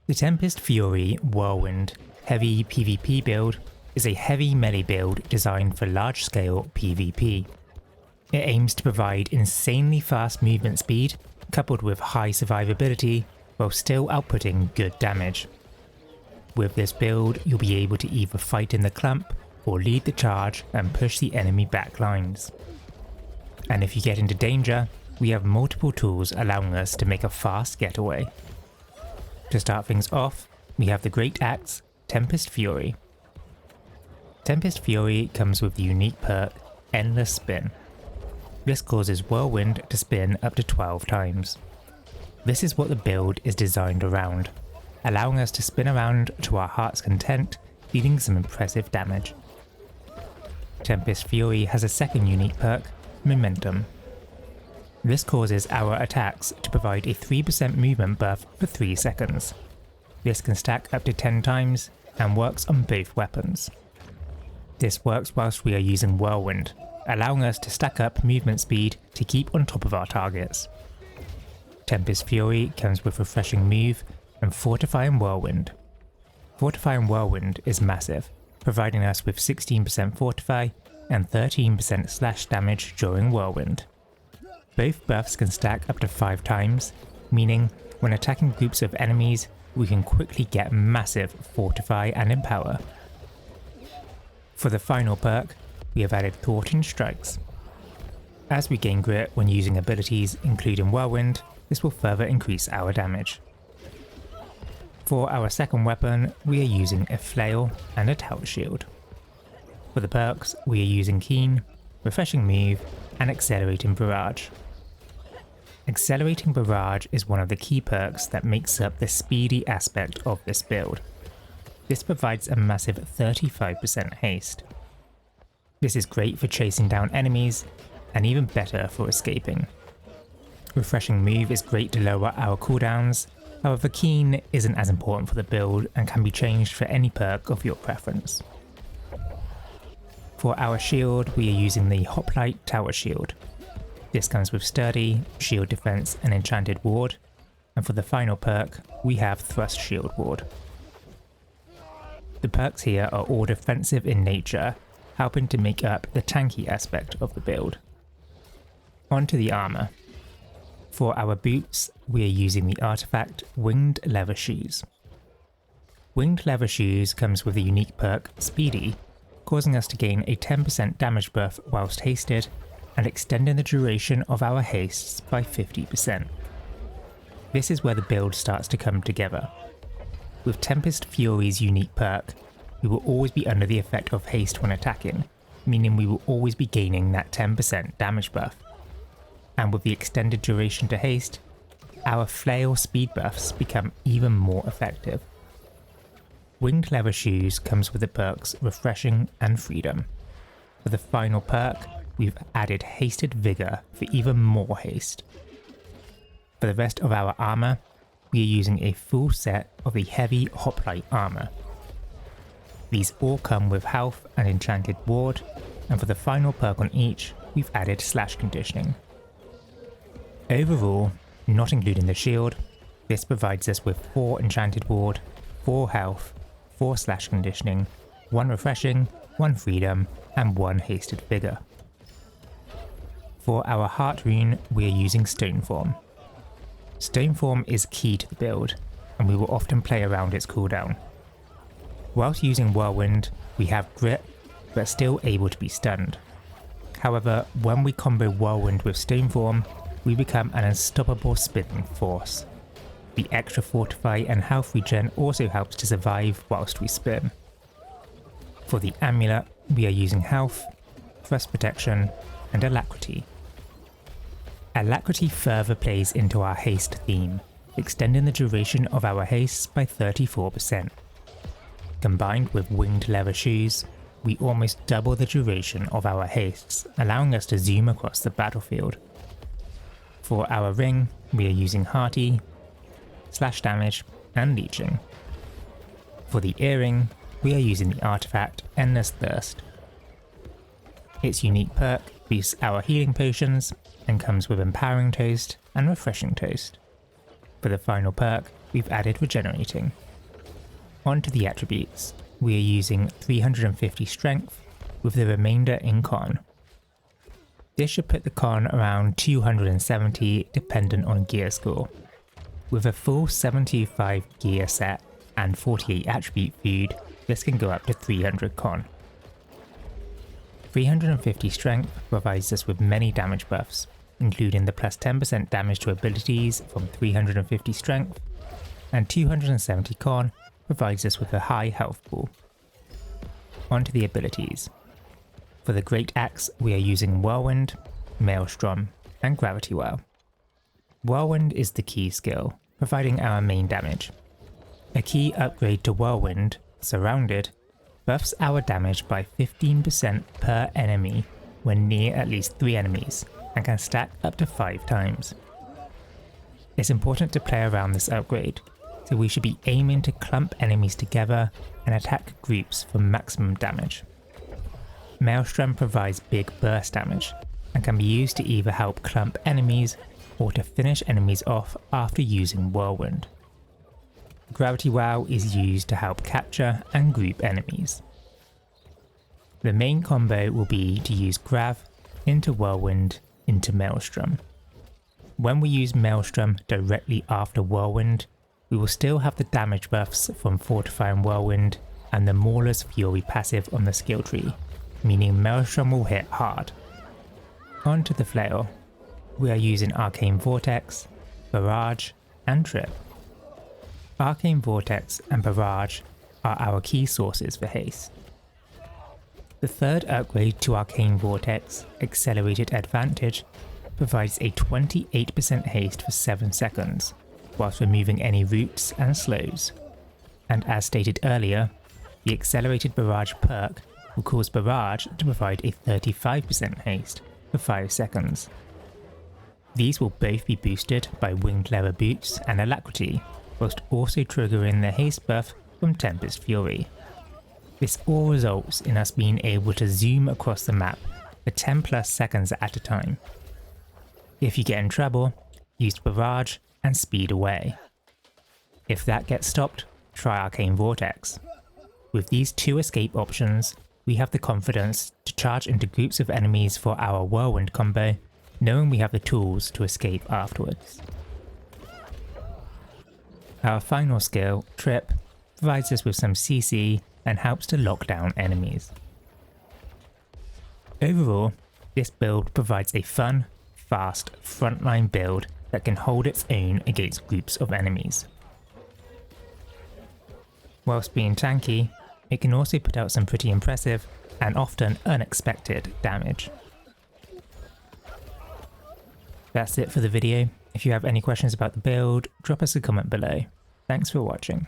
The Tempest Fury Whirlwind heavy PvP build is a heavy melee build designed for large-scale PvP. It aims to provide insanely fast movement speed coupled with high survivability while still outputting good damage. With this build, you'll be able to either fight in the clump or lead the charge and push the enemy back lines. And if you get into danger, we have multiple tools allowing us to make a fast getaway. To start things off, we have the Great Axe, Tempest Fury. Tempest Fury comes with the unique perk, Endless Spin. This causes Whirlwind to spin up to 12 times. This is what the build is designed around, allowing us to spin around to our heart's content, dealing some impressive damage. Tempest Fury has a second unique perk, Momentum. This causes our attacks to provide a 3% movement buff for 3 seconds. This can stack up to 10 times and works on both weapons. This works whilst we are using Whirlwind, allowing us to stack up movement speed to keep on top of our targets. Tempest Fury comes with Refreshing Move and Fortifying Whirlwind. Fortifying Whirlwind is massive, providing us with 16% Fortify and 13% slash damage during Whirlwind. Both buffs can stack up to 5 times, meaning when attacking groups of enemies, we can quickly get massive Fortify and Empower. For the final perk, we have added Thwarting Strikes. As we gain grit when using abilities including Whirlwind, this will further increase our damage. For our second weapon, we are using a Flail and a Tower Shield. For the perks, we are using Keen, Refreshing Move, and Accelerating Barrage. Accelerating Barrage is one of the key perks that makes up the speedy aspect of this build. This provides a massive 35% haste. This is great for chasing down enemies, and even better for escaping. Refreshing Move is great to lower our cooldowns, however Keen isn't as important for the build and can be changed for any perk of your preference. For our shield, we are using the Hoplite Tower Shield. This comes with Sturdy, Shield Defense and Enchanted Ward, and for the final perk, we have Thrust Shield Ward. The perks here are all defensive in nature, helping to make up the tanky aspect of the build. Onto the armour. For our boots, we are using the artifact Winged Leather Shoes. Winged Leather Shoes comes with a unique perk, Speedy, causing us to gain a 10% damage buff whilst hasted, and extending the duration of our hastes by 50%. This is where the build starts to come together. With Tempest Fury's unique perk, we will always be under the effect of haste when attacking, meaning we will always be gaining that 10% damage buff. And with the extended duration to haste, our Flail speed buffs become even more effective. Winged Leather Shoes comes with the perks Refreshing and Freedom. For the final perk, we've added Hasted Vigor for even more haste. For the rest of our armour, we are using a full set of the heavy Hoplite armour. These all come with health and Enchanted Ward, and for the final perk on each, we've added Slash Conditioning. Overall, not including the shield, this provides us with 4 Enchanted Ward, 4 health, 4 Slash Conditioning, 1 Refreshing, 1 Freedom, and 1 Hasted Vigor. For our Heartrune, we are using Stoneform. Stoneform is key to the build, and we will often play around its cooldown. Whilst using Whirlwind, we have Grit, but still able to be stunned. However, when we combo Whirlwind with Stoneform, we become an unstoppable spinning force. The extra Fortify and health regen also helps to survive whilst we spin. For the amulet, we are using Health, Thrust Protection, and Alacrity. Alacrity further plays into our haste theme, extending the duration of our hastes by 34%. Combined with Winged Leather Shoes, we almost double the duration of our hastes, allowing us to zoom across the battlefield. For our ring, we are using Hearty, Slash Damage, and Leeching. For the earring, we are using the artifact Endless Thirst. Its unique perk boosts our healing potions and comes with Empowering Toast and Refreshing Toast. For the final perk, we've added regenerating. Onto the attributes, we are using 350 strength with the remainder in con. This should put the con around 270 dependent on gear score. With a full 75 gear set and 48 attribute food, this can go up to 300 con. 350 strength provides us with many damage buffs, including the plus 10% damage to abilities from 350 strength, and 270 con provides us with a high health pool. Onto the abilities. For the Great Axe, we are using Whirlwind, Maelstrom, and Gravity Well. Whirlwind is the key skill, providing our main damage. A key upgrade to Whirlwind, Surrounded, buffs our damage by 15% per enemy when near at least 3 enemies, and can stack up to 5 times. It's important to play around this upgrade, so we should be aiming to clump enemies together and attack groups for maximum damage. Maelstrom provides big burst damage, and can be used to either help clump enemies or to finish enemies off after using Whirlwind. Gravity Wow is used to help capture and group enemies. The main combo will be to use Grav into Whirlwind into Maelstrom. When we use Maelstrom directly after Whirlwind, we will still have the damage buffs from Fortifying Whirlwind and the Mauler's Fury passive on the skill tree, meaning Maelstrom will hit hard. Onto the Flail. We are using Arcane Vortex, Barrage, and Trip. Arcane Vortex and Barrage are our key sources for haste. The third upgrade to Arcane Vortex, Accelerated Advantage, provides a 28% haste for 7 seconds, whilst removing any roots and slows. And as stated earlier, the Accelerated Barrage perk will cause Barrage to provide a 35% haste for 5 seconds. These will both be boosted by Winged Leather Boots and Alacrity, whilst also triggering the haste buff from Tempest Fury. This all results in us being able to zoom across the map for 10 plus seconds at a time. If you get in trouble, use Barrage and speed away. If that gets stopped, try Arcane Vortex. With these 2 escape options, we have the confidence to charge into groups of enemies for our Whirlwind combo, knowing we have the tools to escape afterwards. Our final skill, Trip, provides us with some CC and helps to lock down enemies. Overall, this build provides a fun, fast, frontline build that can hold its own against groups of enemies. Whilst being tanky, it can also put out some pretty impressive and often unexpected damage. That's it for the video. If you have any questions about the build, drop us a comment below. Thanks for watching.